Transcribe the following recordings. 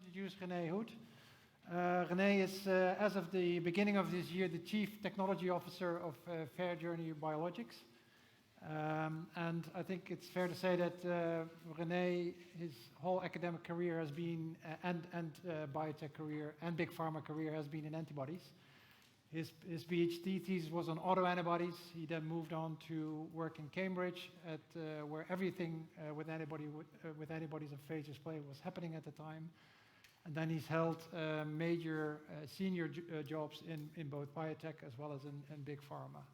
introduce Rene Hoet. Rene is, as of the beginning of this year, the Chief Technology Officer of FairJourney Biologics. And I think it's fair to say that Rene, his whole academic career has been, and biotech career and big pharma career has been in antibodies. His PhD thesis was on autoantibodies. He then moved on to work in Cambridge, where everything with antibodies of phage display was happening at the time. And then he's held major senior jobs in both biotech as well as in big pharma.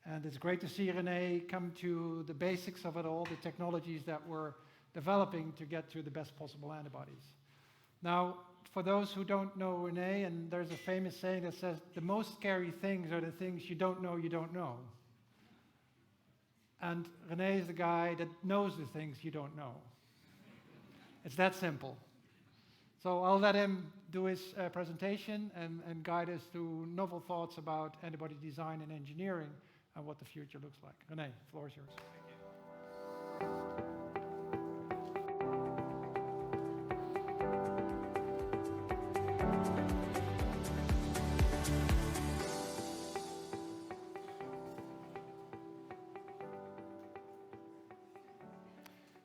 And it's great to see Rene come to the basics of it all, the technologies that we're developing to get to the best possible antibodies. Now, for those who don't know Rene, and there's a famous saying that says, the most scary things are the things you don't know you don't know. And Rene is the guy that knows the things you don't know. It's that simple. So I'll let him do his presentation and guide us through novel thoughts about antibody design and engineering and what the future looks like. Rene, the floor is yours.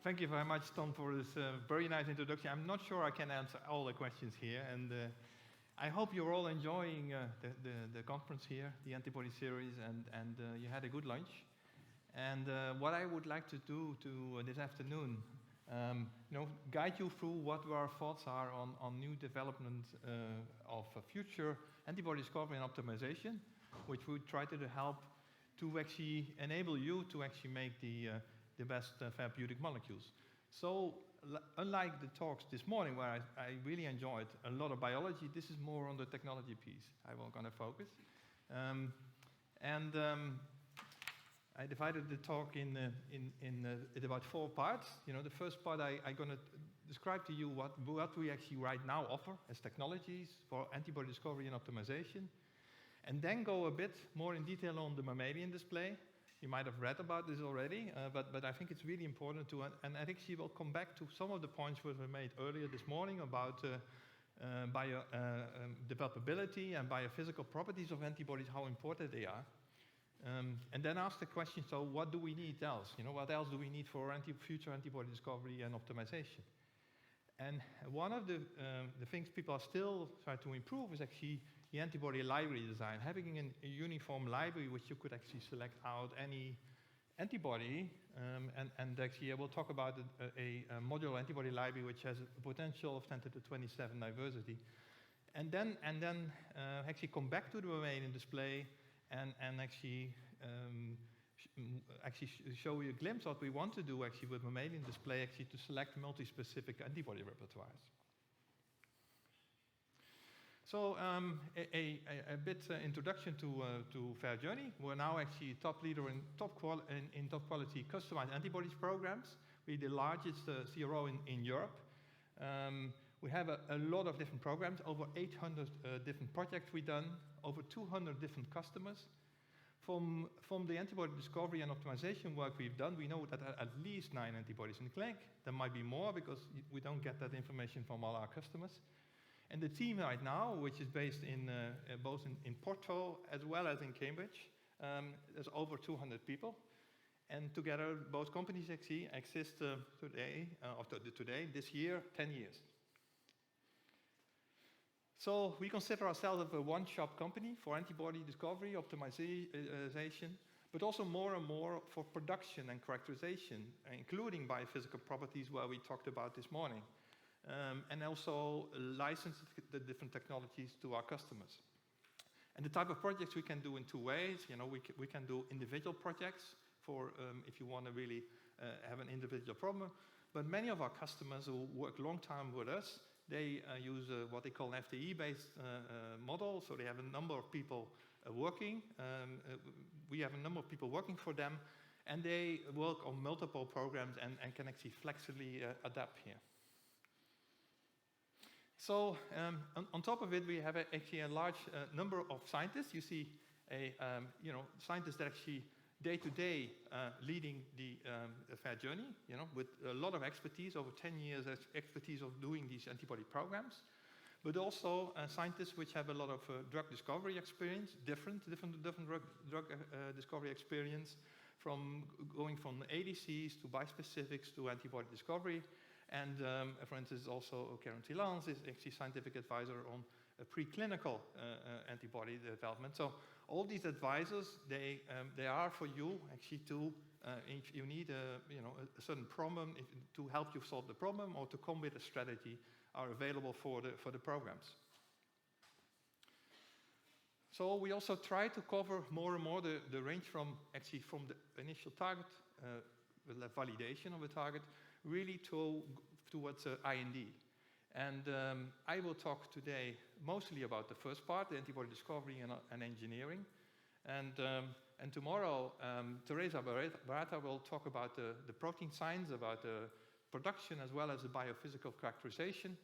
Thank you very much, Tom, for this very nice introduction. I'm not sure I can answer all the questions here, and I hope you're all enjoying the conference here, the antibody series, and you had a good lunch. And what I would like to do this afternoon, guide you through what our thoughts are on new development of future antibody discovery and optimization, which would try to help to actually enable you to actually make the best therapeutic molecules. So, unlike the talks this morning, where I really enjoyed a lot of biology, this is more on the technology piece I will going to focus. I divided the talk in about 4 parts. The first part I'm going to describe to you what we actually right now offer as technologies for antibody discovery and optimization, and then go a bit more in detail on the mammalian display. You might have read about this already, but I think it's really important to, and I think she will come back to some of the points that were made earlier this morning about developability and biophysical properties of antibodies, how important they are. And then ask the question, so what do we need else? What else do we need for future antibody discovery and optimization? And one of the things people are still trying to improve is actually the antibody library design, having a uniform library which you could actually select out any antibody, and actually I will talk about a modular antibody library which has a potential of 10 to the 27 diversity, and then actually come back to the mammalian display and actually show you a glimpse of what we want to do actually with mammalian display, actually to select multi-specific antibody repertoires. So a bit introduction to FairJourney. We're now actually top leader in top quality customized antibodies programs. We're the largest CRO in Europe. We have a lot of different programs, over 800 different projects we've done, over 200 different customers. From the antibody discovery and optimization work we've done, we know that at least 9 antibodies in the clinic. There might be more because we don't get that information from all our customers. And the team right now, which is based in both in Porto as well as in Cambridge, there's over 200 people. And together, both companies actually exist this year, 10 years. So we consider ourselves a one-shop company for antibody discovery, optimization, but also more and more for production and characterization, including biophysical properties, where we talked about this morning. And also license the different technologies to our customers. And the type of projects we can do in 2 ways. We can do individual projects for if you want to really have an individual problem. But many of our customers who work long time with us, they use what they call an FTE-based model. So they have a number of people working. We have a number of people working for them, and they work on multiple programs and can actually flexibly adapt here. So on top of it, we have actually a large number of scientists. You see scientists that actually day-to-day leading the FAIR journey, with a lot of expertise, over 10 years expertise of doing these antibody programs, but also scientists which have a lot of drug discovery experience, different drug discovery experience, from going from ADCs to bispecifics to antibody discovery. And for instance, also Karen Tillans is actually scientific advisor on preclinical antibody development. So all these advisors, they are for you actually to, if you need a certain problem, to help you solve the problem or to come with a strategy, are available for the programs. So we also try to cover more and more the range from the initial target, the validation of a target, really towards IND. And I will talk today mostly about the first part, the antibody discovery and engineering. And tomorrow, Teresa Barata will talk about the protein science, about the production as well as the biophysical characterization.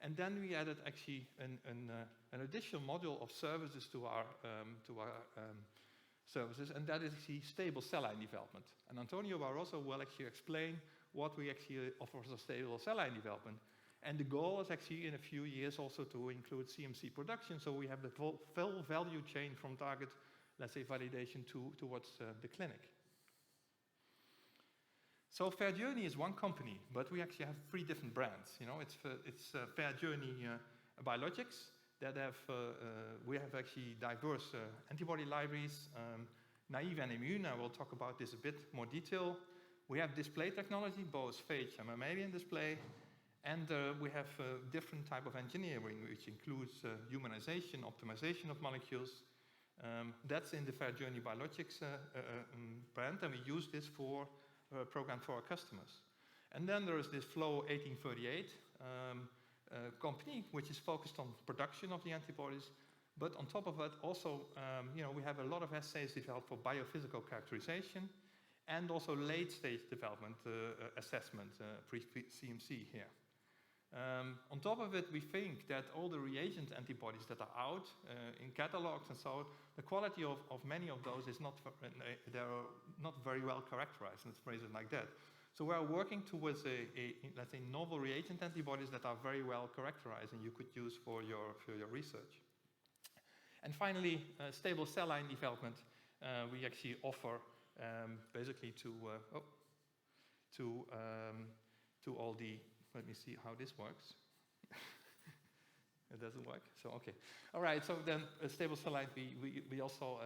And then we added actually an additional module of services to our services, and that is the stable cell line development. And Antonio Barroso will actually explain what we actually offer as a stable cell line development. And the goal is actually in a few years also to include CMC production, so we have the full value chain from target, let's say, validation towards the clinic. So FAIR Journey is one company, but we actually have 3 different brands. It's FAIR Journey Biologics that we have actually diverse antibody libraries, naive and immune. I will talk about this a bit more detail. We have display technology, both phage and mammalian display, and we have different type of engineering, which includes humanization, optimization of molecules. That's in the FAIR Journey Biologics brand, and we use this for program for our customers. And then there is this Flow 1838 company, which is focused on production of the antibodies. But on top of it, also, we have a lot of assays developed for biophysical characterization and also late-stage development assessment, pre-CMC here. On top of it, we think that all the reagent antibodies that are out in catalogs and so on, the quality of many of those is not, they're not very well characterized, let's phrase it like that. So we're working towards let's say, novel reagent antibodies that are very well characterized and you could use for your research. And finally, stable cell line development, we actually offer basically to all the, let me see how this works. It doesn't work, so okay. All right, so then a stable cell line we also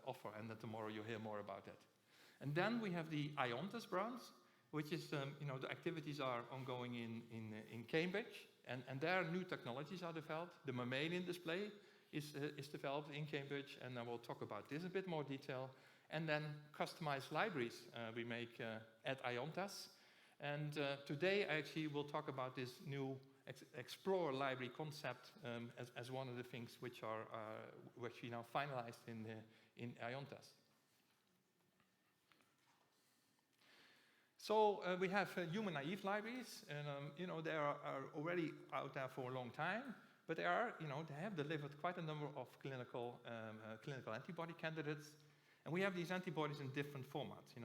offer, and then tomorrow you'll hear more about that. And then we have the IONTAS brands, which is, the activities are ongoing in Cambridge, and there new technologies are developed. The mammalian display is developed in Cambridge, and I will talk about this in a bit more detail. And then customized libraries we make at IONTAS. And today I actually will talk about this new Explorer library concept as one of the things which are actually now finalized in IONTAS. So we have human naive libraries, and they are already out there for a long time, but they have delivered quite a number of clinical antibody candidates, and we have these antibodies in different formats.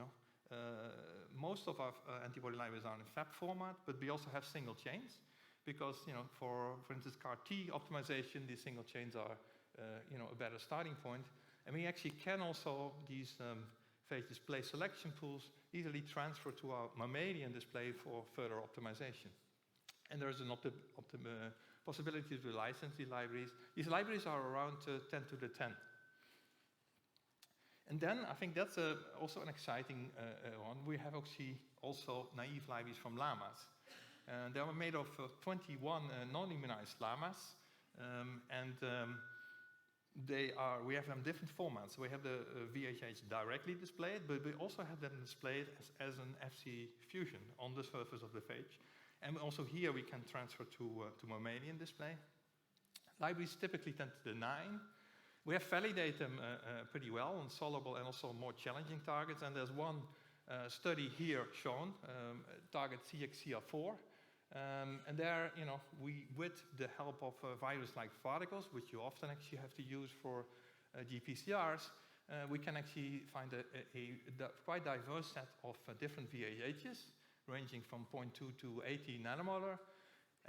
Most of our antibody libraries are in Fab format, but we also have single chains because, for instance, CAR T optimization, these single chains are, a better starting point. And we actually can also, these phage display selection pools, easily transfer to our mammalian display for further optimization. And there's an possibility to license these libraries. These libraries are around 10 to the 10. And then I think that's also an exciting one. We have actually also naive libraries from llamas. They are made of 21 non-immunized llamas, we have them different formats. We have the VHH directly displayed, but we also have them displayed as an FC fusion on the surface of the phage. And also here we can transfer to mammalian display. Libraries typically 10 to the 9. We have validated them pretty well on soluble and also more challenging targets. And there's one study here shown, target CXCR4. And there, we, with the help of virus-like particles, which you often actually have to use for GPCRs, we can actually find a quite diverse set of different VHHs, ranging from 0.2 to 80 nanomolar.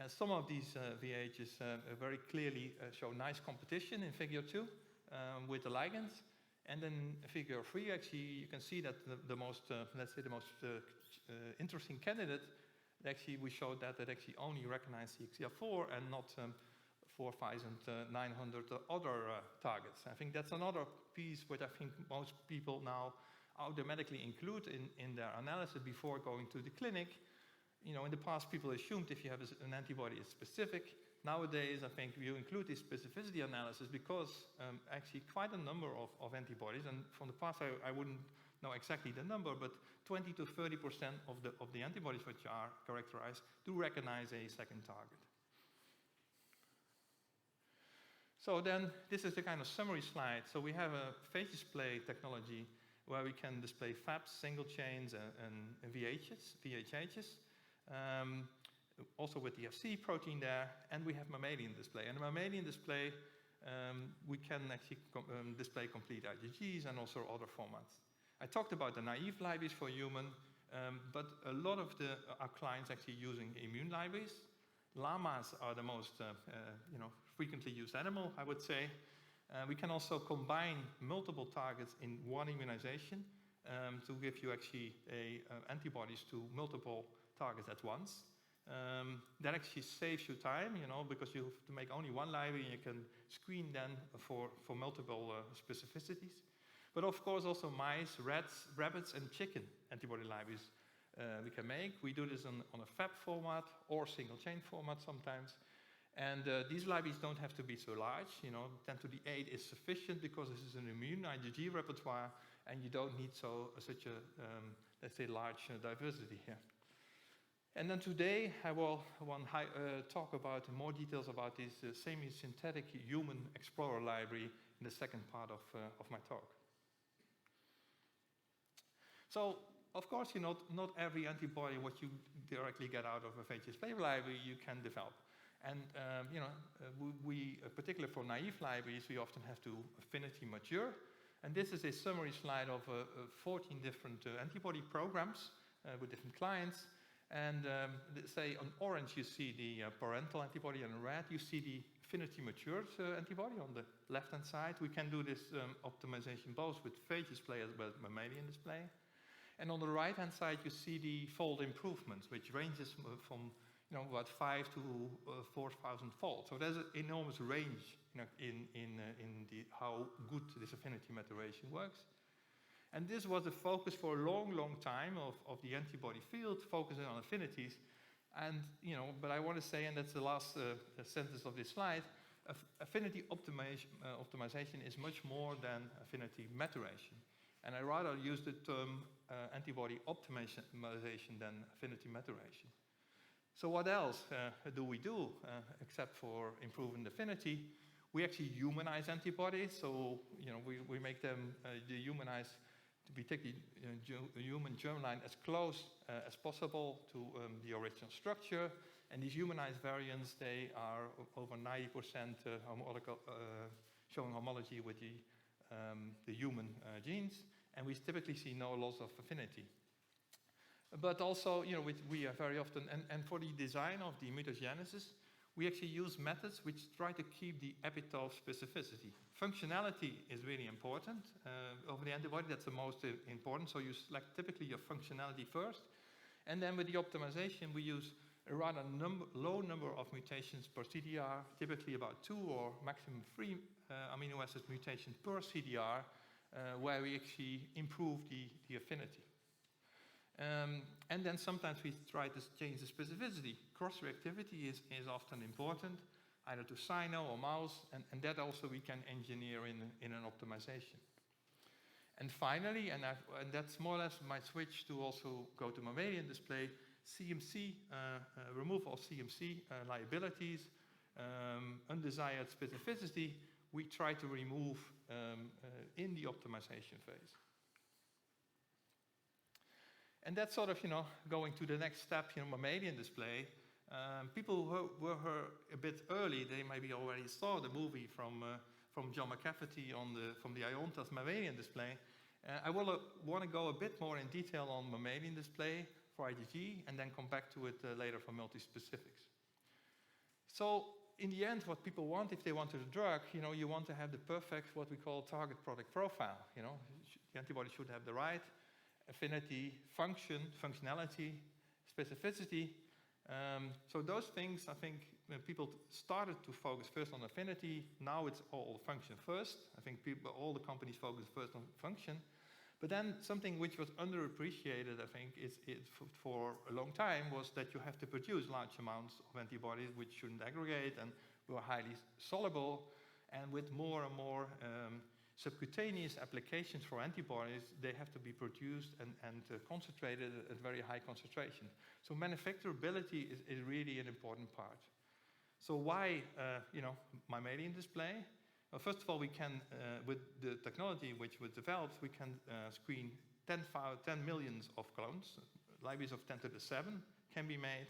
Some of these VHs very clearly show nice competition in figure 2 with the ligands. And then in figure 3, actually, you can see that the most, let's say, the most interesting candidate, actually, we showed that it actually only recognized CXCR4 and not 4,900 other targets. I think that's another piece which I think most people now automatically include in their analysis before going to the clinic. You know, in the past, people assumed if you have an antibody, it's specific. Nowadays, I think you include this specificity analysis because actually quite a number of antibodies, and from the past I wouldn't know exactly the number, but 20 to 30% of the antibodies which are characterized do recognize a second target. So then, this is the kind of summary slide. So we have a phage display technology where we can display FABs, single chains, and VHHs. Also with the FC protein there, and we have mammalian display. And the mammalian display, we can actually display complete IgGs and also other formats. I talked about the naive libraries for human, but a lot of our clients actually using immune libraries. Llamas are the most frequently used animal, I would say. We can also combine multiple targets in one immunization to give you actually antibodies to multiple targets at once. That actually saves you time, because you have to make only one library and you can screen then for multiple specificities. But of course also mice, rats, rabbits, and chicken antibody libraries we can make. We do this on a FAB format or single chain format sometimes. And these libraries don't have to be so large. 10 to the 8 is sufficient because this is an immune IgG repertoire, and you don't need such a, let's say, large diversity here. And then today I will talk about more details about this semi-synthetic human explorer library in the second part of my talk. So, of course, not every antibody what you directly get out of a phage display library you can develop. And we particularly for naive libraries, we often have to affinity mature. And this is a summary slide of 14 different antibody programs with different clients. And say on orange you see the parental antibody, and in red you see the affinity matured antibody on the left-hand side. We can do this optimization both with phage display as well as mammalian display. And on the right-hand side you see the fold improvements, which ranges from about 5 to 4,000 fold. So there's an enormous range in how good this affinity maturation works. And this was the focus for a long, long time of the antibody field, focusing on affinities. And, but I want to say, and that's the last sentence of this slide, affinity optimization is much more than affinity maturation. And I rather use the term antibody optimization than affinity maturation. So what else do we do except for improving the affinity? We actually humanize antibodies. So, we make them dehumanize. We take the human germline as close as possible to the original structure. And these humanized variants, they are over 90% showing homology with the human genes. And we typically see no loss of affinity. But also, we are very often, and for the design of the mutagenesis, we actually use methods which try to keep the epitope specificity. Functionality is really important. Of the antibody, that's the most important. So you select typically your functionality first. And then with the optimization, we use a rather low number of mutations per CDR, typically about 2 or maximum 3 amino acid mutations per CDR, where we actually improve the affinity. And then sometimes we try to change the specificity. Cross-reactivity is often important, either to cyno or mouse, and that also we can engineer in an optimization. And finally, and that's more or less my switch to also go to mammalian display, CMC, removal of CMC liabilities, undesired specificity, we try to remove in the optimization phase. And that's sort of, going to the next step, mammalian display. People who were a bit early, they maybe already saw the movie from from John McCafferty from the Iontas mammalian display. I will want to go a bit more in detail on mammalian display for IgG and then come back to it later for multi-specifics. So in the end, what people want if they want a drug, you want to have the perfect, what we call target product profile. The antibody should have the right affinity, functionality, specificity. So those things, I think, when people started to focus first on affinity, now it's all function first. I think all the companies focus first on function. But then something which was underappreciated, I think, for a long time was that you have to produce large amounts of antibodies which shouldn't aggregate and were highly soluble. And with more and more subcutaneous applications for antibodies, they have to be produced and concentrated at very high concentration. So manufacturability is really an important part. So why, mammalian display? Well, first of all, we can, with the technology which was developed, we can screen 10 millions of clones. Libraries of 10 to the 7 can be made.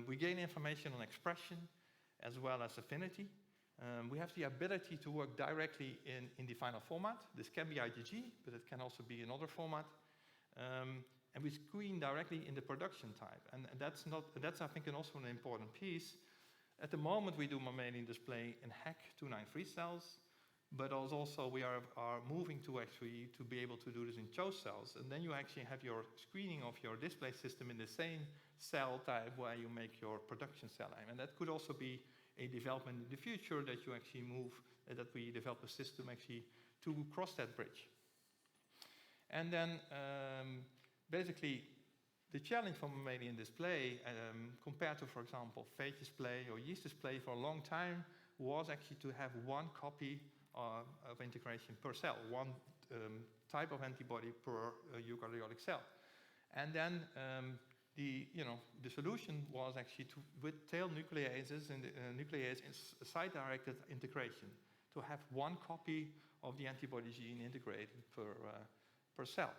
We gain information on expression as well as affinity. We have the ability to work directly in the final format. This can be IgG, but it can also be another format. And we screen directly in the production type. And that's I think, also an important piece. At the moment, we do mammalian display in HEC293 cells, but also we are moving to actually to be able to do this in CHO cells. And then you actually have your screening of your display system in the same cell type where you make your production cell line. And that could also be a development in the future that you actually move, that we develop a system actually to cross that bridge. And then basically, the challenge for mammalian display compared to, for example, phage display or yeast display for a long time was actually to have one copy of integration per cell, one type of antibody per eukaryotic cell. And then the solution was actually with tail nucleases and nuclease site-directed integration, to have one copy of the antibody gene integrated per cell.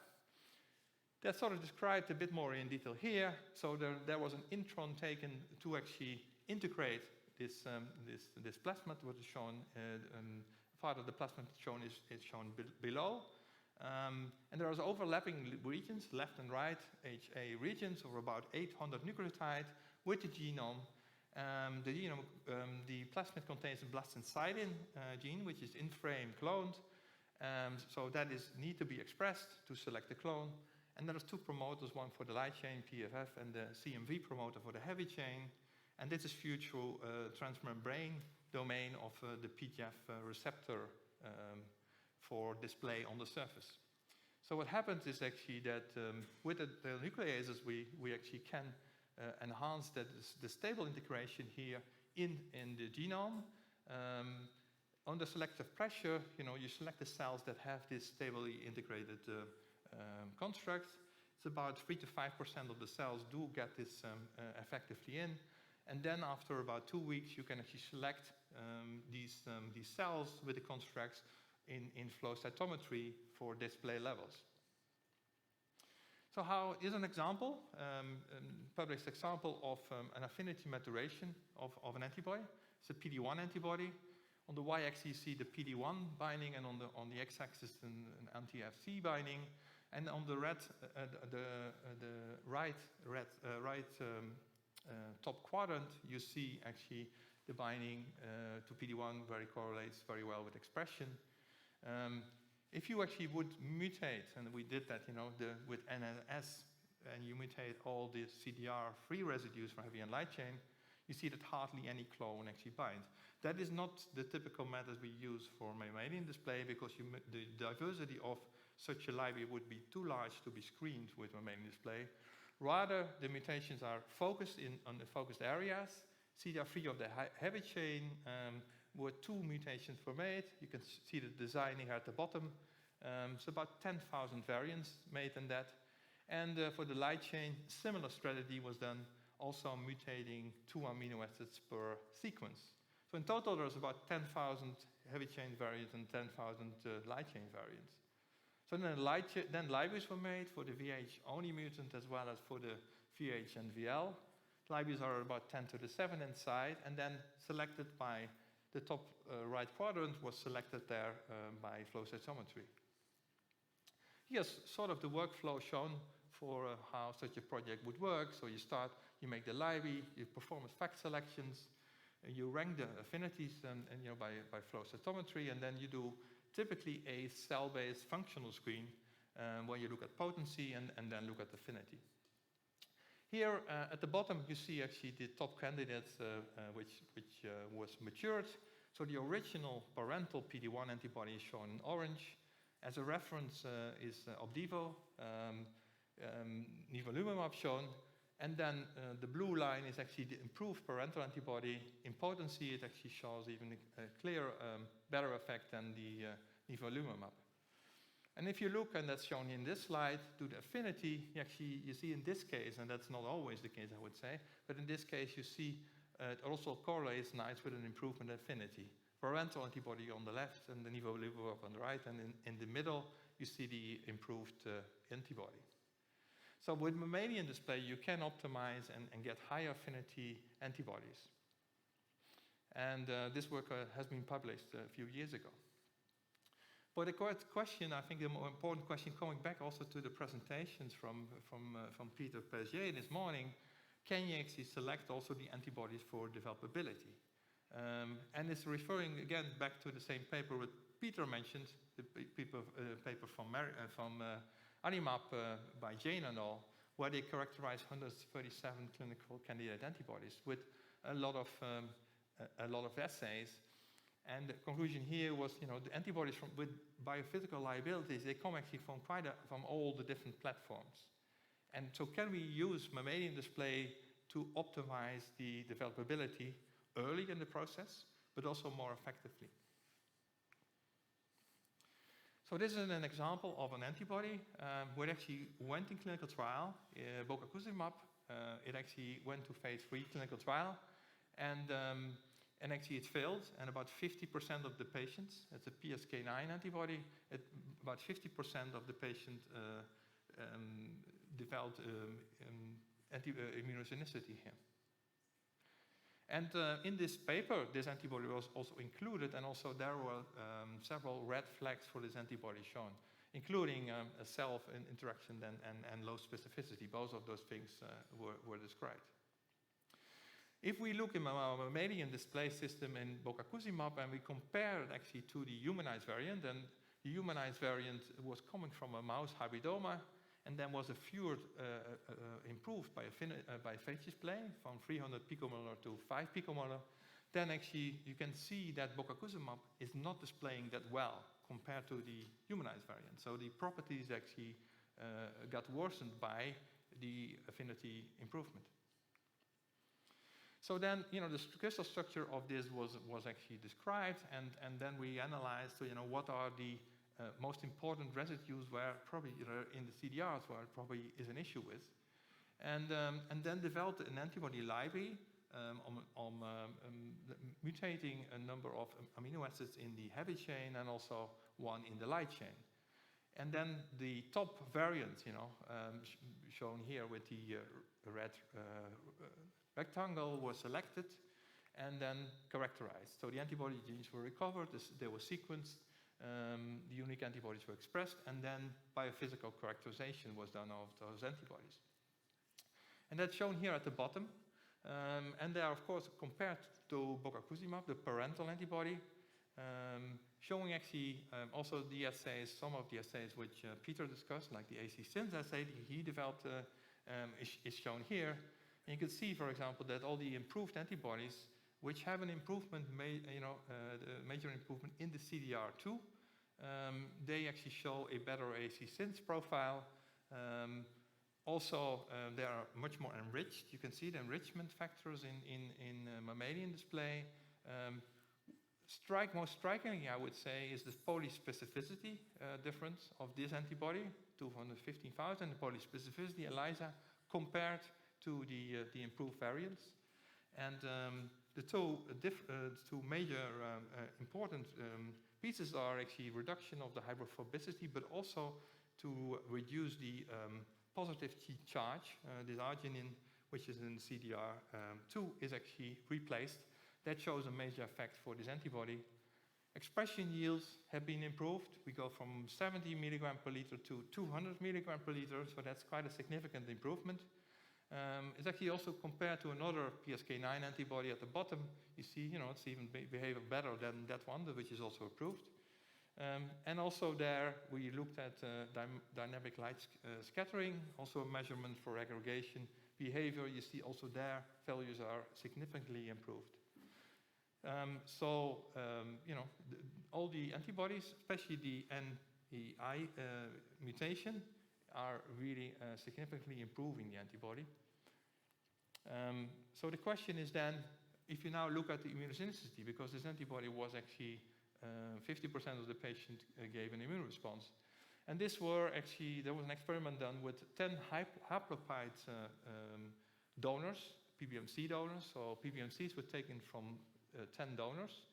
That's sort of described a bit more in detail here. So there was an intron taken to actually integrate this plasmid, what is shown. Part of the plasmid shown is shown below. And there are overlapping regions, left and right, HA regions of about 800 nucleotides with the genome. The plasmid contains a blastincidin gene, which is in-frame cloned. So that need to be expressed to select the clone. And there's two promoters, one for the light chain, PFF, and the CMV promoter for the heavy chain. And this is viewed through transmembrane domain of the PGF receptor for display on the surface. So what happens is actually that with the nucleases, we actually can enhance the stable integration here in the genome. Under selective pressure, you select the cells that have this stably integrated construct. It's about 3 to 5% of the cells do get this effectively in. And then after about 2 weeks, you can actually select these cells with the constructs in flow cytometry for display levels. So how is an example, published example of an affinity maturation of an antibody. It's a PD-1 antibody. On the y-axis, you see the PD-1 binding, and on the x-axis, an anti-Fc binding. And on the right top quadrant, you see actually the binding to PD-1 correlates very well with expression. If you actually would mutate, and we did that, with NNS, and you mutate all the CDR free residues for heavy and light chain, you see that hardly any clone actually binds. That is not the typical method we use for mammalian display, because the diversity of such a library would be too large to be screened with mammalian display. Rather, the mutations are focused on the focused areas. CDR3 of the heavy chain, where 2 mutations were made. You can see the design here at the bottom. So about 10,000 variants made in that. And for the light chain, similar strategy was done, also mutating 2 amino acids per sequence. So in total, there's about 10,000 heavy chain variants and 10,000 light chain variants. So then libraries were made for the VH-only mutant as well as for the VH and VL. Libraries are about 10 to the 7 inside, and then selected by the top right quadrant was selected there by flow cytometry. Here's sort of the workflow shown for how such a project would work. So you start, you make the library, you perform effect selections, you rank the affinities and by flow cytometry, and then you do typically a cell-based functional screen where you look at potency and then look at affinity. Here at the bottom you see actually the top candidates which was matured. So the original parental PD-1 antibody is shown in orange. As a reference is Opdivo, nivolumab shown, and then the blue line is actually the improved parental antibody. In potency, it actually shows even a clear, better effect than the nivolumab. And if you look, and that's shown in this slide, to the affinity, you see in this case, and that's not always the case, I would say, but in this case, you see it also correlates nice with an improvement in affinity. Parental antibody on the left and the nivolumab on the right, and in the middle, you see the improved antibody. So with mammalian display, you can optimize and get high affinity antibodies. And this work has been published a few years ago. But the question, I think the more important question, coming back also to the presentations from Peter Pagier this morning, can you actually select also the antibodies for developability? And it's referring again back to the same paper that Peter mentioned, the paper from Animap by Jane and all, where they characterized 137 clinical candidate antibodies with a lot of assays. And the conclusion here was, the antibodies with biophysical liabilities, they come actually from all the different platforms. And so can we use mammalian display to optimize the developability early in the process, but also more effectively? So this is an example of an antibody where it actually went in clinical trial, bocacuzumab. It actually went to phase 3 clinical trial, and actually it failed, and about 50% of the patients, it's a PSK9 antibody, about 50% of the patients developed immunogenicity here. And in this paper, this antibody was also included, and also there were several red flags for this antibody shown, including a self-interaction and low specificity. Both of those things were described. If we look in our mammalian display system in bocacuzumab and we compare it actually to the humanized variant, and the humanized variant was coming from a mouse hybridoma, and then was improved by phage display from 300 picomolar to 5 picomolar, then actually you can see that bocacuzumab is not displaying that well compared to the humanized variant. So the properties actually got worsened by the affinity improvement. So then, the crystal structure of this was actually described, and then we analyzed, what are the most important residues where probably in the CDRs where it probably is an issue with, and then developed an antibody library on mutating a number of amino acids in the heavy chain and also one in the light chain. And then the top variant, shown here with the red rectangle, was selected and then characterized. So the antibody genes were recovered, they were sequenced, the unique antibodies were expressed, and then biophysical characterization was done of those antibodies. And that's shown here at the bottom. And they are, of course, compared to bocacuzumab, the parental antibody, showing actually also the assays, some of the assays which Peter discussed, like the AC-SINS assay he developed, is shown here. And you can see, for example, that all the improved antibodies, which have an improvement, major improvement in the CDR2, they actually show a better AC-SINS profile. Also, they are much more enriched. You can see the enrichment factors in mammalian display. Most strikingly, I would say, is the polyspecificity difference of this antibody, 215,000, the polyspecificity ELISA, compared to the improved variants. And the two major important pieces are actually reduction of the hydrophobicity, but also to reduce the positive charge. This arginine, which is in CDR2, is actually replaced. That shows a major effect for this antibody. Expression yields have been improved. We go from 70 milligram per liter to 200 milligram per liter, so that's quite a significant improvement. It's actually also compared to another PSK9 antibody at the bottom. You see, it's even behaving better than that one, which is also approved. And also there, we looked at dynamic light scattering, also a measurement for aggregation behavior. You see also there, values are significantly improved. All the antibodies, especially the NEI mutation, are really significantly improving the antibody. So the question is then, if you now look at the immunogenicity, because this antibody was actually 50% of the patient gave an immune response. And there was an experiment done with 10 haploid donors, PBMC donors. So PBMCs were taken from 10 donors.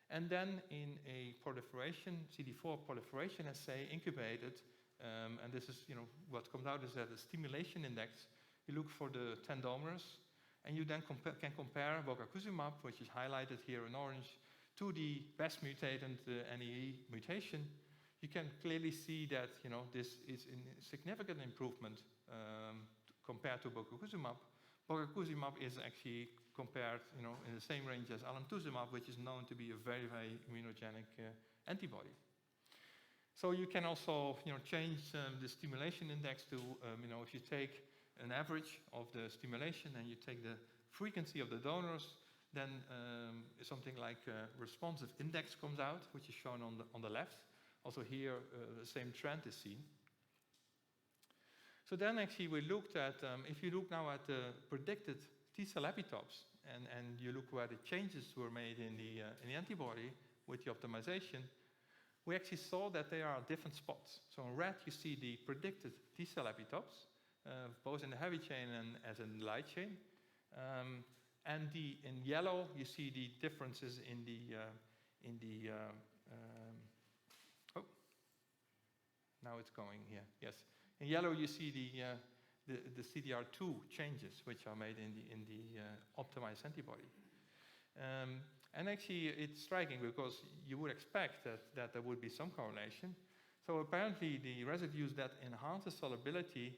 And then in a proliferation, CD4 proliferation assay incubated, and this is, what comes out is that a stimulation index. You look for the 10 donors, and you then can compare bocacuzumab, which is highlighted here in orange, to the best mutant NEE mutation. You can clearly see that this is a significant improvement compared to bocacuzumab. Bocacuzumab is actually compared in the same range as alemtuzumab, which is known to be a very, very immunogenic antibody. So you can also change the stimulation index to, if you take an average of the stimulation and you take the frequency of the donors, then something like responsive index comes out, which is shown on the left. Also here, the same trend is seen. So then actually we looked at, if you look now at the predicted T-cell epitopes, and you look where the changes were made in the antibody with the optimization, we actually saw that there are different spots. So in red, you see the predicted T-cell epitopes, both in the heavy chain and as in the light chain. And in yellow, you see the differences in the now it's going here. Yes, in yellow you see the CDR2 changes which are made in the optimized antibody. And actually, it's striking because you would expect that there would be some correlation. So apparently, the residues that enhance the solubility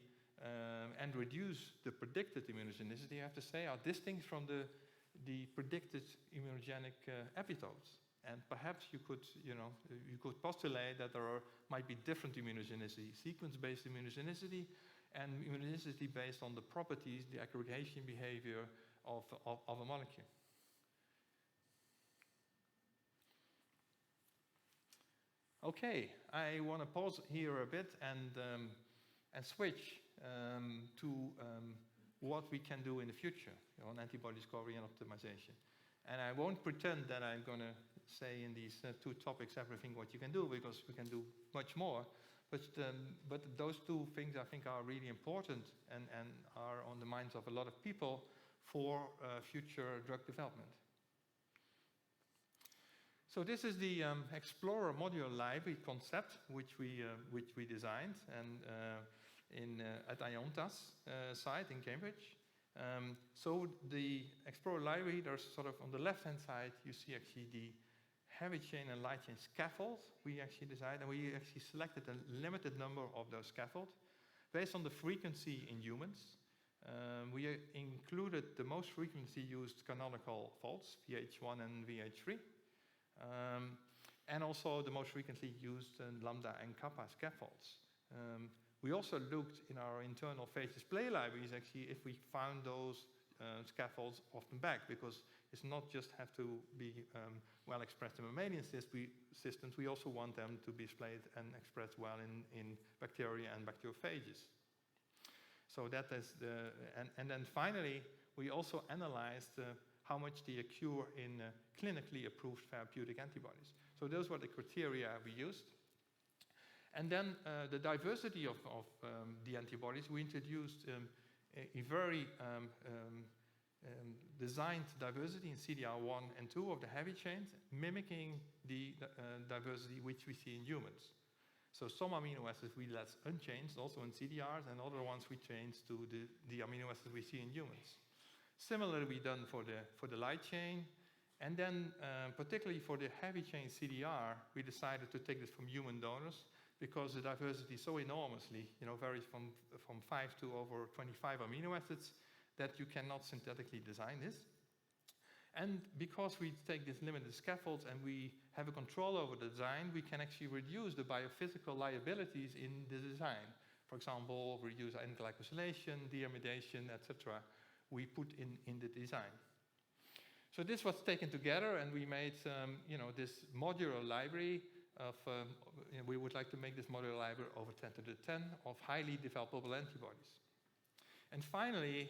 and reduce the predicted immunogenicity, I have to say, are distinct from the predicted immunogenic epitopes. And perhaps you could postulate that there might be different immunogenicity, sequence-based immunogenicity, and immunogenicity based on the properties, the aggregation behavior of a molecule. Okay, I want to pause here a bit and switch to what we can do in the future on antibody discovery and optimization. And I won't pretend that I'm going to say in these two topics everything what you can do, because we can do much more. But those two things I think are really important and are on the minds of a lot of people for future drug development. So this is the Explorer Modular Library concept which we designed and at IONTAS site in Cambridge. So the Explorer Library, there's sort of on the left-hand side, you see actually the heavy chain and light chain scaffolds we actually designed, and we actually selected a limited number of those scaffolds based on the frequency in humans. We included the most frequently used canonical faults, VH1 and VH3, and also the most frequently used lambda and kappa scaffolds. We also looked in our internal phage display libraries, actually, if we found those scaffolds often back, because it's not just have to be well expressed in mammalian systems, we also want them to be displayed and expressed well in bacteria and bacteriophages. So that is and then finally, we also analyzed how much they occur in clinically approved therapeutic antibodies. So those were the criteria we used. And then the diversity of the antibodies, we introduced a very designed diversity in CDR1 and 2 of the heavy chains, mimicking the diversity which we see in humans. So some amino acids we left unchanged, also in CDRs, and other ones we changed to the amino acids we see in humans. Similarly, we done for the light chain, And then, particularly for the heavy chain CDR, we decided to take this from human donors because the diversity so enormously, varies from 5 to over 25 amino acids that you cannot synthetically design this. And because we take these limited scaffolds and we have a control over the design, we can actually reduce the biophysical liabilities in the design. For example, reduce N-glycosylation, deamidation, etc. we put in the design. So this was taken together, and we made this modular library of, we would like to make this modular library over 10 to the 10 of highly developable antibodies. And finally,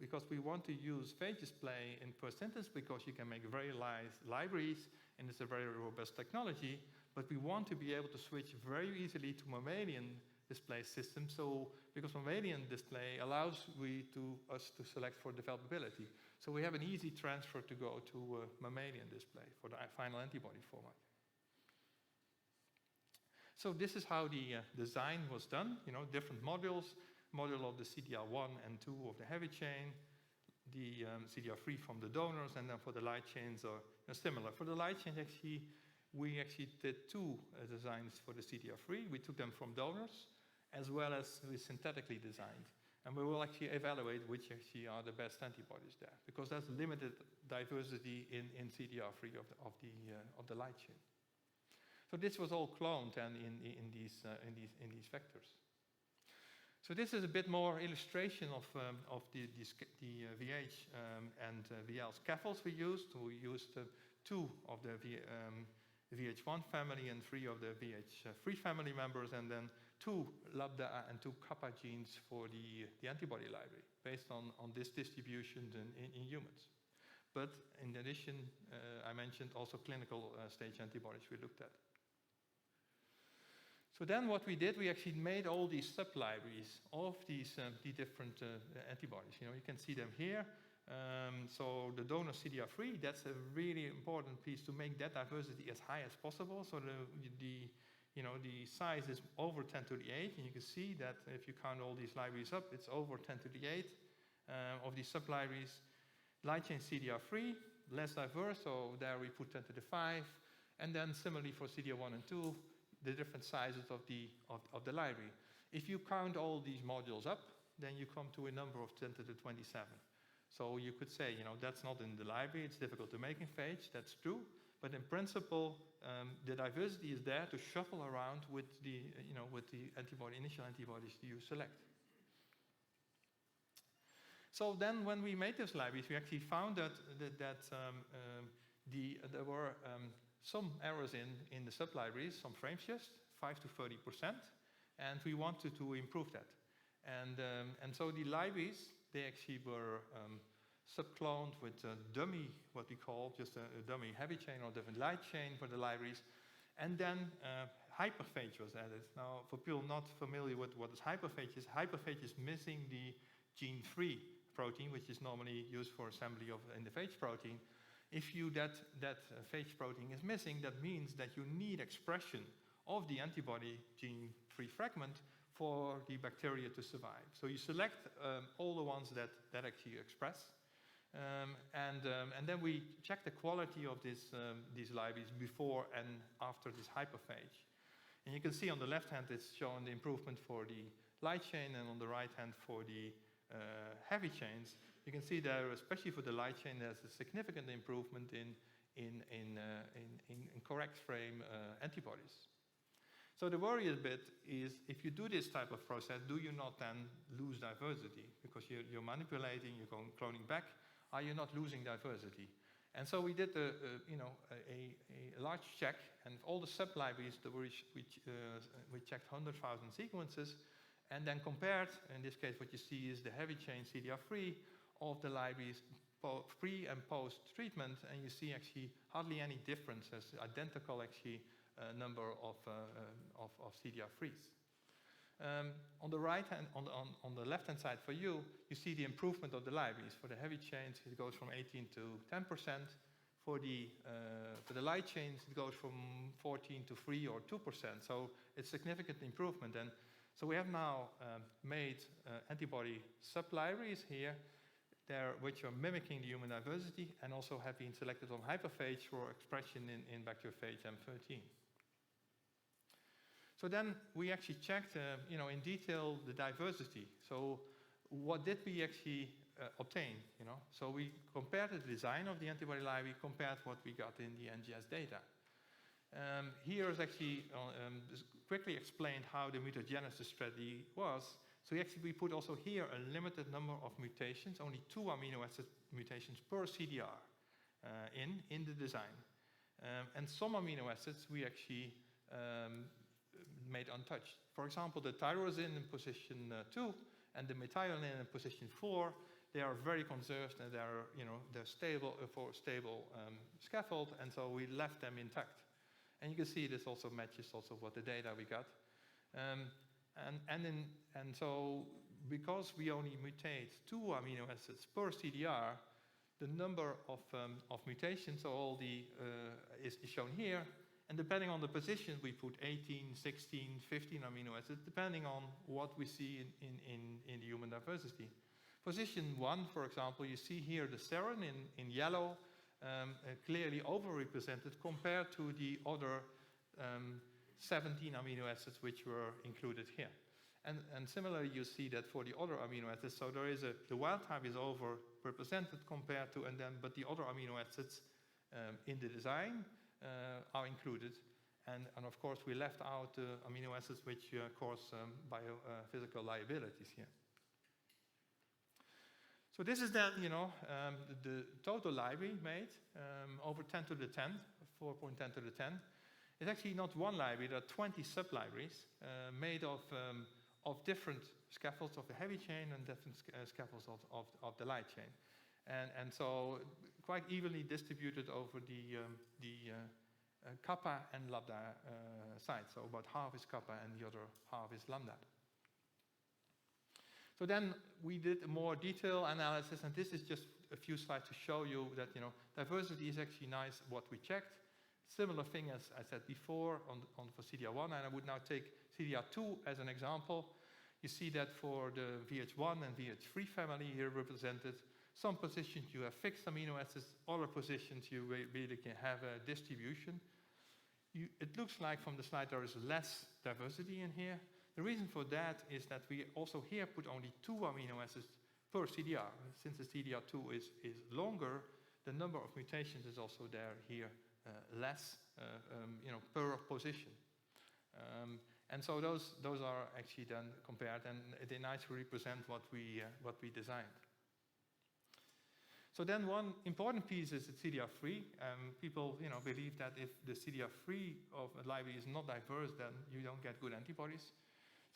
because we want to use phage display in per sentence because you can make very nice libraries and it's a very robust technology, but we want to be able to switch very easily to mammalian display system. So because mammalian display allows us to select for developability. So we have an easy transfer to go to mammalian display for the final antibody format. So this is how the design was done, different modules. Module of the CDR1 and 2 of the heavy chain, the CDR3 from the donors, and then for the light chains are similar. For the light chains, we actually did 2 designs for the CDR3. We took them from donors, as well as we synthetically designed. And we will actually evaluate which actually are the best antibodies there, because there's limited diversity in CDR3 of the light chain. So this was all cloned and in these vectors. So this is a bit more illustration of the VH and VL scaffolds we used. We used 2 of the VH1 family and 3 of the VH3 family members, and then 2 lambda and 2 kappa genes for the antibody library, based on this distribution in humans. But in addition, I mentioned also clinical stage antibodies we looked at. So then what we did, we actually made all these sub-libraries of the different antibodies. You can see them here. So the donor CDR3, that's a really important piece to make that diversity as high as possible. So the size is over 10 to the 8, and you can see that if you count all these libraries up, it's over 10 to the 8 of these sub-libraries. Light chain CDR3, less diverse, so there we put 10 to the 5. And then similarly for CDR1 and 2, the different sizes of the library. If you count all these modules up, then you come to a number of 10 to the 27. So you could say, that's not in the library, it's difficult to make in phage, that's true. But in principle, the diversity is there to shuffle around with the initial antibodies you select. So then when we made these libraries, we actually found that there were some errors in the sub-libraries, some frame shifts, 5 to 30%, and we wanted to improve that. And so the libraries, they actually were sub-cloned with a dummy, what we call just a dummy heavy chain or different light chain for the libraries, and then hyperphage was added. Now, for people not familiar with what hyperphage is missing the gene 3 protein, which is normally used for assembly in the phage protein. If that phage protein is missing, that means that you need expression of the antibody gene 3 fragment for the bacteria to survive. So you select all the ones that actually express, and then we check the quality of these libraries before and after this hyperphage. And you can see on the left hand it's shown the improvement for the light chain, and on the right hand for the heavy chains. You can see there, especially for the light chain, there's a significant improvement in correct frame antibodies. So the worry a bit is, if you do this type of process, do you not then lose diversity? Because you're manipulating, you're cloning back, are you not losing diversity? And so we did a large check, and all the sub-libraries that we checked 100,000 sequences, and then compared, in this case what you see is the heavy chain CDR3 of the libraries pre and post treatment, and you see actually hardly any differences, identical actually number of CDR3s. On the right hand, on the left hand side for you, you see the improvement of the libraries. For the heavy chains, it goes from 18 to 10%. For the light chains, it goes from 14 to 3 or 2%. So it's significant improvement. And so we have now made antibody sub-libraries here which are mimicking the human diversity and also have been selected on hyperphage for expression in bacteriophage M13. So then we actually checked, in detail the diversity. So what did we actually obtain? So we compared the design of the antibody library, compared what we got in the NGS data. Here is actually just quickly explained how the mutagenesis strategy was. So we put also here a limited number of mutations, only 2 amino acid mutations per CDR in the design. And some amino acids we actually made untouched. For example, the tyrosine in position 2 and the methionine in position 4, they are very conserved and they're stable for stable scaffold, and so we left them intact. And you can see this also matches also what the data we got. And so because we only mutate 2 amino acids per CDR, the number of mutations, so all the is shown here. And depending on the position, we put 18, 16, 15 amino acids, depending on what we see in the human diversity. Position 1, for example, you see here the serine in yellow, clearly overrepresented compared to the other 17 amino acids which were included here. And similarly, you see that for the other amino acids, so there is the wild type is overrepresented compared to, but the other amino acids in the design are included. And of course, we left out amino acids which cause biophysical liabilities here. So this is then, the total library made over 10 to the 10, 4.10 to the 10. It's actually not one library, there are 20 sub-libraries made of different scaffolds of the heavy chain and different scaffolds of the light chain. And so quite evenly distributed over the kappa and lambda sides. So about half is kappa and the other half is lambda. So then we did a more detailed analysis, and this is just a few slides to show you that diversity is actually nice what we checked. Similar thing as I said before for CDR1, and I would now take CDR2 as an example. You see that for the VH1 and VH3 family here represented, some positions you have fixed amino acids, other positions you really can have a distribution. It looks like from the slide there is less diversity in here. The reason for that is that we also here put only 2 amino acids per CDR. Since the CDR2 is longer, the number of mutations is also there here less per position. And so those are actually then compared, and they nicely represent what we designed. So then one important piece is the CDR3. People believe that if the CDR3 of a library is not diverse, then you don't get good antibodies.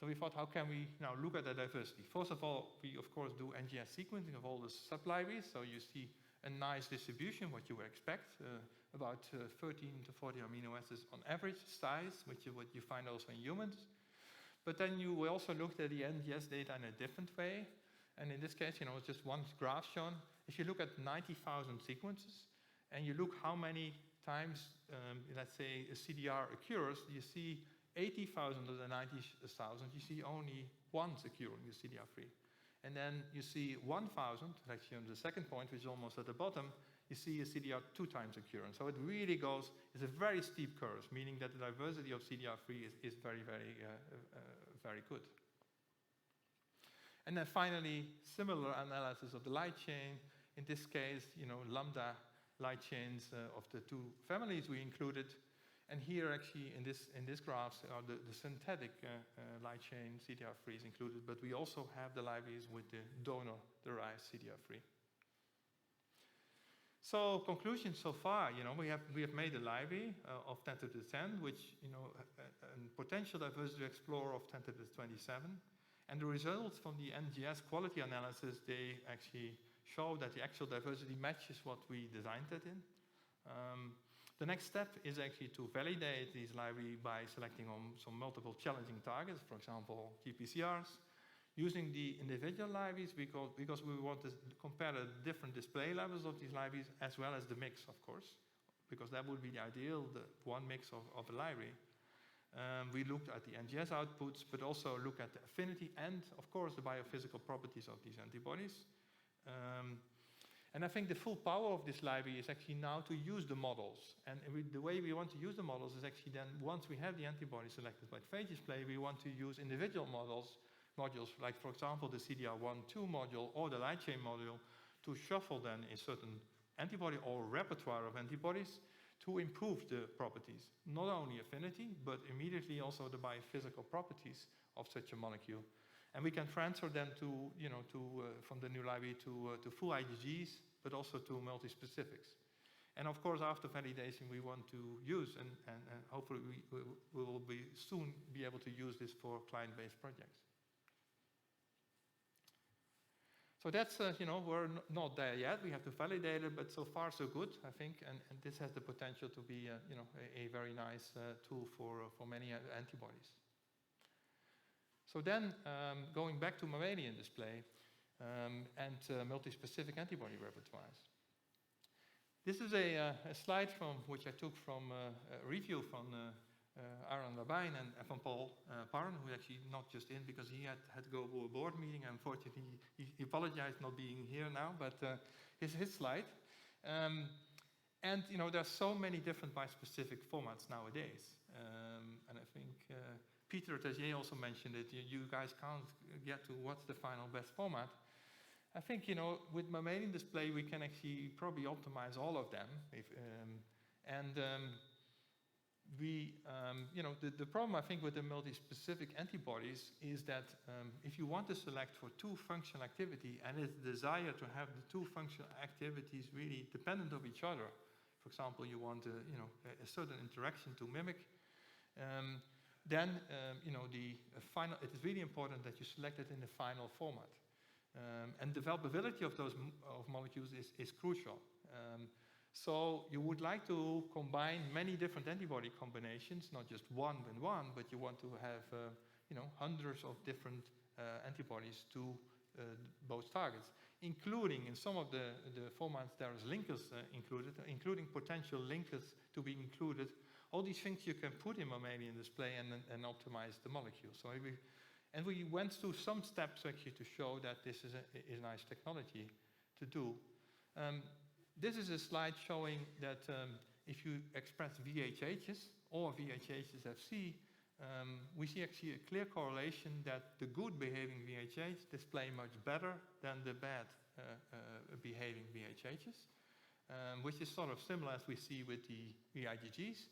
So we thought, how can we now look at the diversity? First of all, we of course do NGS sequencing of all the sub-libraries, so you see a nice distribution, what you would expect, about 13 to 40 amino acids on average size, which is what you find also in humans. But then we also looked at the NGS data in a different way, and in this case, it's just one graph shown. If you look at 90,000 sequences, and you look how many times, let's say, a CDR occurs, you see 80,000 of the 90,000, you see only once occurring the CDR3. And then you see 1,000, actually on the second point, which is almost at the bottom, you see a CDR 2 times occurrence. So it really goes, it's a very steep curve, meaning that the diversity of CDR3 is very, very, very good. And then finally, similar analysis of the light chain. In this case, lambda light chains of the 2 families we included. And here actually in this graph are the synthetic light chain CDR3 is included, but we also have the libraries with the donor-derived CDR3. So conclusion so far, we have made a library of 10 to the 10, which a potential diversity explorer of 10 to the 27. And the results from the NGS quality analysis, they actually show that the actual diversity matches what we designed it in. The next step is actually to validate this library by selecting on some multiple challenging targets, for example, GPCRs, using the individual libraries because we want to compare the different display levels of these libraries as well as the mix, of course, because that would be the ideal, the one mix of a library. We looked at the NGS outputs, but also look at the affinity and, of course, the biophysical properties of these antibodies. And I think the full power of this library is actually now to use the models. And the way we want to use the models is actually then, once we have the antibody selected by phage display, we want to use individual modules, like for example the CDR1-2 module or the light chain module, to shuffle then a certain antibody or repertoire of antibodies to improve the properties, not only affinity, but immediately also the biophysical properties of such a molecule. And we can transfer them to, from the new library to full IgGs, but also to multi-specifics. And of course, after validation, we want to use, and hopefully we will soon be able to use this for client-based projects. So that's, we're not there yet. We have to validate it, but so far so good, I think. And this has the potential to be, a very nice tool for many antibodies. So then, going back to mammalian display and multi-specific antibody repertoires. This is a slide which I took from a review from Aaron Labine and from Paul Parn, who actually not just in because he had to go to a board meeting. Unfortunately, he apologized not being here now, but his slide. And there's so many different bispecific formats nowadays. And I think Peter Tagier also mentioned it. You guys can't get to what's the final best format. I think, with mammalian display, we can actually probably optimize all of them. The problem I think with the multi-specific antibodies is that if you want to select for two functional activity and it's desire to have the two functional activities really dependent of each other, for example, you want a certain interaction to mimic, then it is really important that you select it in the final format. And developability of those molecules is crucial. So you would like to combine many different antibody combinations, not just one and one, but you want to have hundreds of different antibodies to both targets, including in some of the formats there is linkers included, including potential linkers to be included. All these things you can put in mammalian display and optimize the molecule. So we went through some steps actually to show that this is a nice technology to do. This is a slide showing that if you express VHHs or VHHs FC, we see actually a clear correlation that the good behaving VHHs display much better than the bad behaving VHHs, which is sort of similar as we see with the IgGs.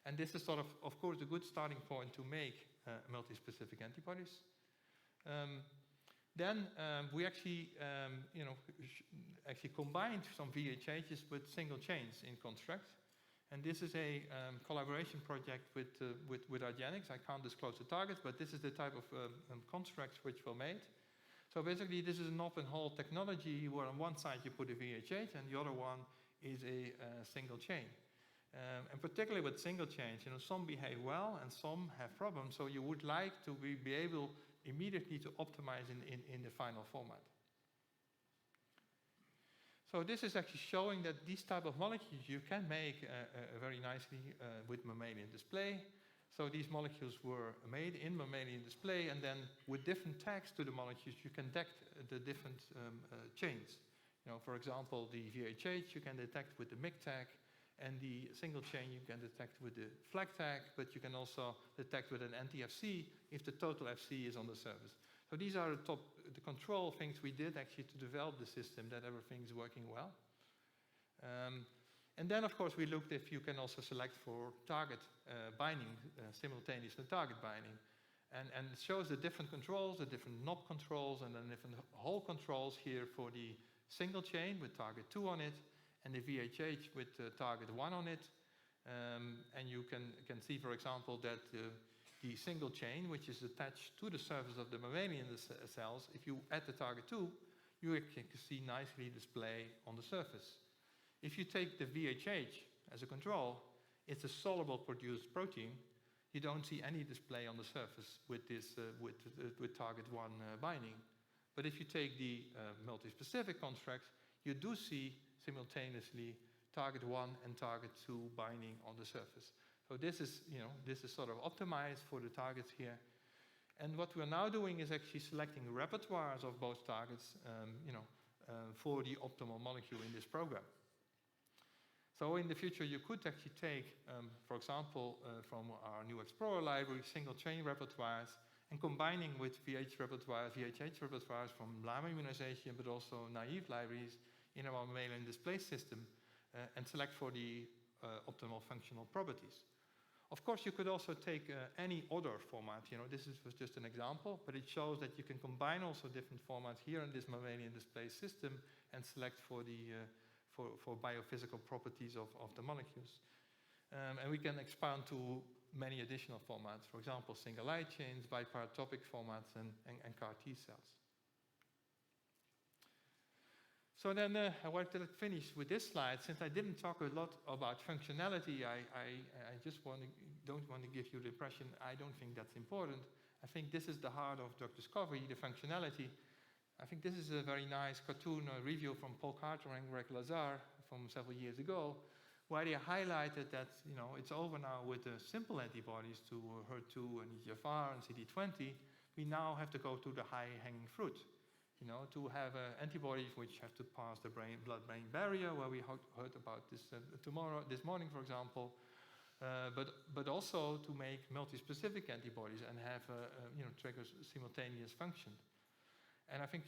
And this is sort of course, a good starting point to make multi-specific antibodies. Then we actually, actually combined some VHHs with single chains in construct. And this is a collaboration project with Argenix. I can't disclose the targets, but this is the type of constructs which were made. So basically, this is an open hole technology where on one side you put a VHH and the other one is a single chain. And particularly with single chains, some behave well and some have problems. So you would like to be able immediately to optimize in the final format. So this is actually showing that these type of molecules you can make very nicely with mammalian display. So these molecules were made in mammalian display, and then with different tags to the molecules, you can detect the different chains. For example, the VHH you can detect with the MIG tag, and the single chain you can detect with the flag tag, but you can also detect with an anti-FC if the total FC is on the surface. So these are the control things we did actually to develop the system, that everything is working well. And then, of course, we looked if you can also select for target binding, simultaneous target binding. And it shows the different controls, the different knob controls, and then different hole controls here for the single chain with target 2 on it, and the VHH with target 1 on it. And you can see, for example, that the single chain, which is attached to the surface of the mammalian cells, if you add the target 2, you can see nicely display on the surface. If you take the VHH as a control, it's a soluble produced protein. You don't see any display on the surface with this with target 1 binding. But if you take the multi-specific constructs, you do see simultaneously target 1 and target 2 binding on the surface. So this is sort of optimized for the targets here. And what we're now doing is actually selecting repertoires of both targets, for the optimal molecule in this program. So in the future, you could actually take, for example, from our new Explorer library, single-chain repertoires, and combining with VHH repertoires from Llama immunization, but also naive libraries in our mammalian display system, and select for the optimal functional properties. Of course, you could also take any other format. This was just an example, but it shows that you can combine also different formats here in this mammalian display system and select for the for biophysical properties of the molecules. And we can expand to many additional formats, for example, single light chains, biparatopic formats, and CAR T cells. So then I wanted to finish with this slide. Since I didn't talk a lot about functionality, I just don't want to give you the impression I don't think that's important. I think this is the heart of drug discovery, the functionality. I think this is a very nice cartoon review from Paul Carter and Greg Lazar from several years ago, where they highlighted that it's over now with the simple antibodies to HER2 and EGFR and CD20. We now have to go to the high-hanging fruit, to have antibodies which have to pass the blood-brain barrier, where we heard about this this morning, for example, but also to make multi-specific antibodies and have trigger simultaneous function. And I think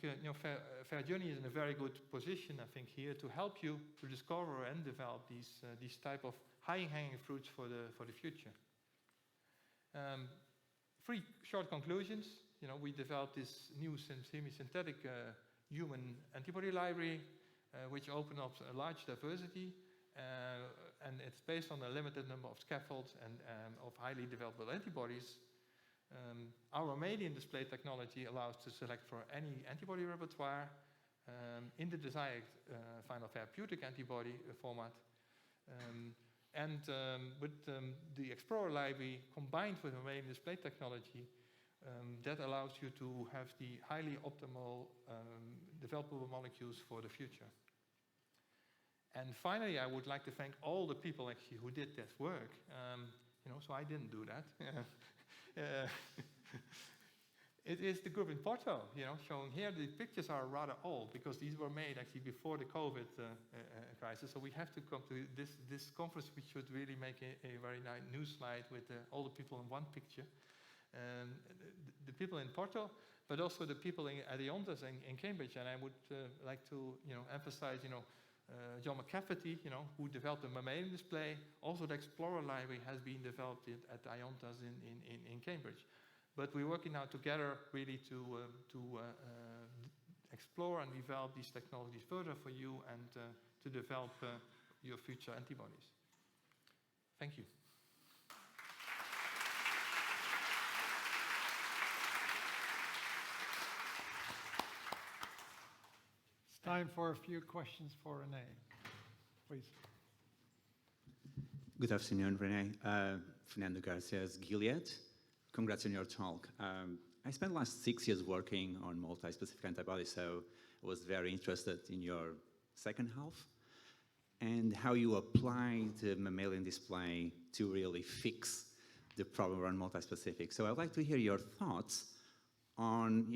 FairJourney is in a very good position, I think, here to help you to discover and develop these type of high-hanging fruits for the future. 3 short conclusions. We developed this new semi-synthetic human antibody library, which opens up a large diversity, and it's based on a limited number of scaffolds and of highly developable antibodies. Our mammalian display technology allows to select for any antibody repertoire in the desired final therapeutic antibody format. With the Explorer library combined with mammalian display technology, that allows you to have the highly optimal developable molecules for the future. And finally, I would like to thank all the people actually who did this work. So I didn't do that. It is the group in Porto, shown here. The pictures are rather old because these were made actually before the COVID crisis. So we have to come to this conference. We should really make a very nice news slide with all the people in one picture. The people in Porto, but also the people at the ONTAS in Cambridge. And I would like to emphasize, John McCafferty, who developed the mammalian display. Also, the Explorer library has been developed at IONTAS in Cambridge. But we're working now together really to explore and develop these technologies further for you and to develop your future antibodies. Thank you. Time for a few questions for Rene, please. Good afternoon, Rene. Fernando Garcia's Gilead. Congrats on your talk. I spent the last 6 years working on multi-specific antibodies, so I was very interested in your second half and how you apply the mammalian display to really fix the problem around multi-specific. So I'd like to hear your thoughts on,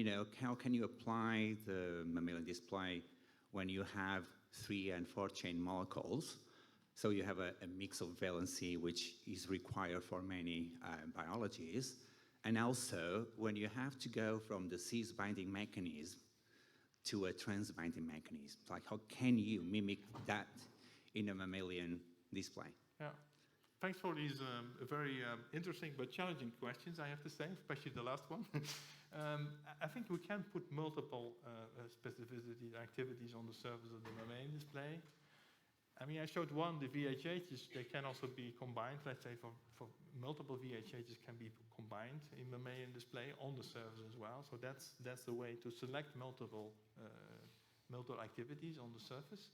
how can you apply the mammalian display when you have 3 and 4 chain molecules. So you have a mix of valency, which is required for many biologies. And also when you have to go from the cis binding mechanism to a trans binding mechanism. Like how can you mimic that in a mammalian display? Yeah. Thanks for these very interesting but challenging questions, I have to say, especially the last one. I think we can put multiple specificity activities on the surface of the mammalian display. I mean, I showed one, the VHHs, they can also be combined. Let's say for multiple VHHs can be combined in mammalian display on the surface as well. So that's the way to select multiple activities on the surface.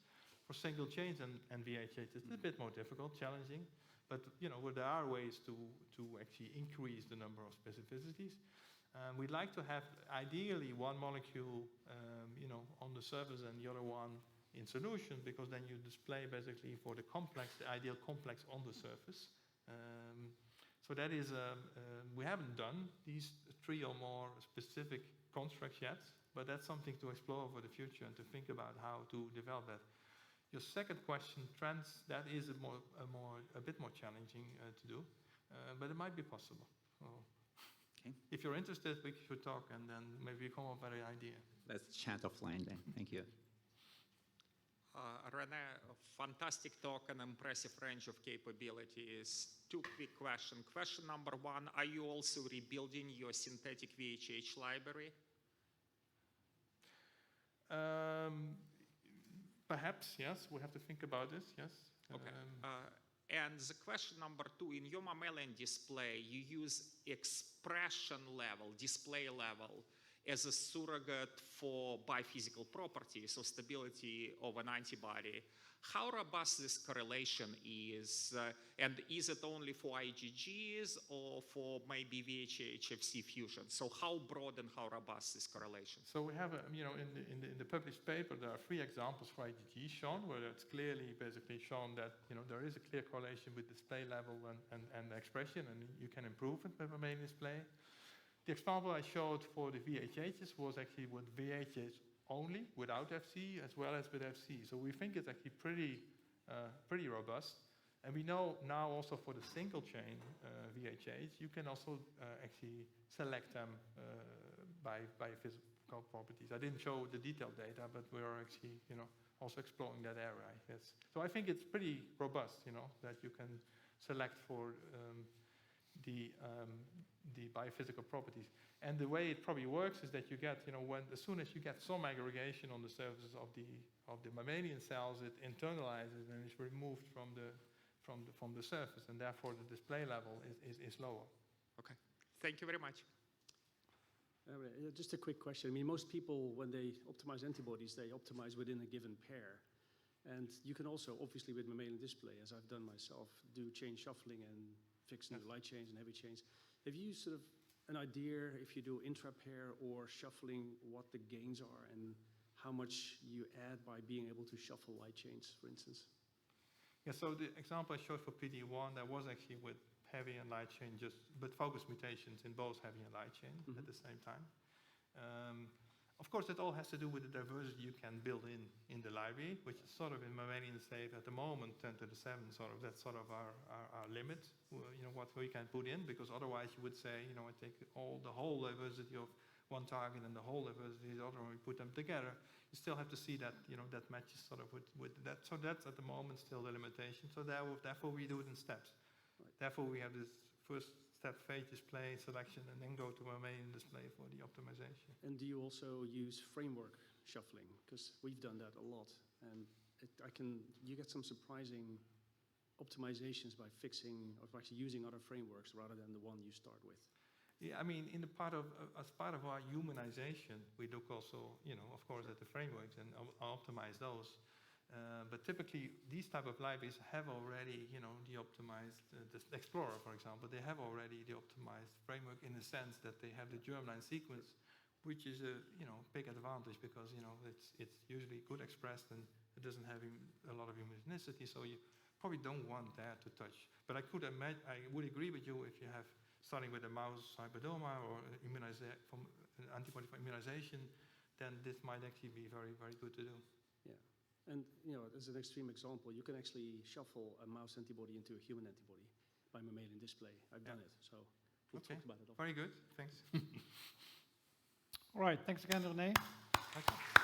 For single chains and VHHs, it's a bit more difficult, challenging. But there are ways to actually increase the number of specificities. We'd like to have ideally one molecule, on the surface and the other one in solution, because then you display basically for the ideal complex on the surface. So that is, we haven't done these 3 or more specific constructs yet. But that's something to explore for the future and to think about how to develop that. Your second question, trends, that is a bit more challenging to do, but it might be possible. So Okay. if you're interested, we should talk and then maybe come up with an idea. Let's chat offline then. Thank you. Rene, a fantastic talk and impressive range of capabilities. Two quick questions. Question number one, are you also rebuilding your synthetic VHH library? Perhaps, yes. We have to think about this, yes. Okay. And the question number two, in your mammalian display, you use expression level, display level, as a surrogate for biophysical properties or stability of an antibody. How robust this correlation is, and is it only for IgGs or for maybe VHH-Fc fusion? So how broad and how robust is correlation? So we have, in the published paper, there are 3 examples for IgG shown, where it's clearly basically shown that, there is a clear correlation with display level and expression, and you can improve it with mammalian display. The example I showed for the VHHs was actually with VHH only, without FC, as well as with FC. So we think it's actually pretty robust. And we know now also for the single chain VHH, you can also actually select them by physical properties. I didn't show the detailed data, but we're actually, also exploring that area, I guess. So I think it's pretty robust, that you can select for the biophysical properties. And the way it probably works is that you get, as soon as you get some aggregation on the surface of the mammalian cells, it internalizes and is removed from the surface, and therefore the display level is lower. Okay, thank you very much. Just a quick question. I mean, most people, when they optimize antibodies, they optimize within a given pair. And you can also, obviously with mammalian display, as I've done myself, do chain shuffling and fix new light chains and heavy chains. Have you sort of an idea, if you do intra-pair or shuffling, what the gains are and how much you add by being able to shuffle light chains, for instance? Yeah, so the example I showed for PD1, that was actually with heavy and light chain, but focus mutations in both heavy and light chain at the same time. Of course, it all has to do with the diversity you can build in the library, which is sort of in mammalian state at the moment, 10 to the 7, that's sort of our limit, what we can put in, because otherwise you would say, I take the whole diversity of one target and the whole diversity of the other, and we put them together. You still have to see that, that matches sort of with that. So that's at the moment still the limitation. So therefore we do it in steps. Right. Therefore we have this first step phage display selection and then go to mammalian display for the optimization. And do you also use framework shuffling? Because we've done that a lot, and you get some surprising optimizations by fixing or actually using other frameworks rather than the one you start with. Yeah, I mean, as part of our humanization, we look also, of course, at the frameworks and optimize those. But typically, these type of libraries have already, the optimized, the Explorer, for example, they have already the optimized framework in the sense that they have the germline sequence, which is a, big advantage because, it's usually good expressed and it doesn't have a lot of immunogenicity, so you probably don't want that to touch. But I would agree with you if you have, starting with a mouse hybridoma or from an antibody for immunization, then this might actually be very, very good to do. Yeah. And, as an extreme example, you can actually shuffle a mouse antibody into a human antibody by mammalian display. I've done it, so we'll talk about it. Very good. Thanks. All right, thanks again, Rene. Okay.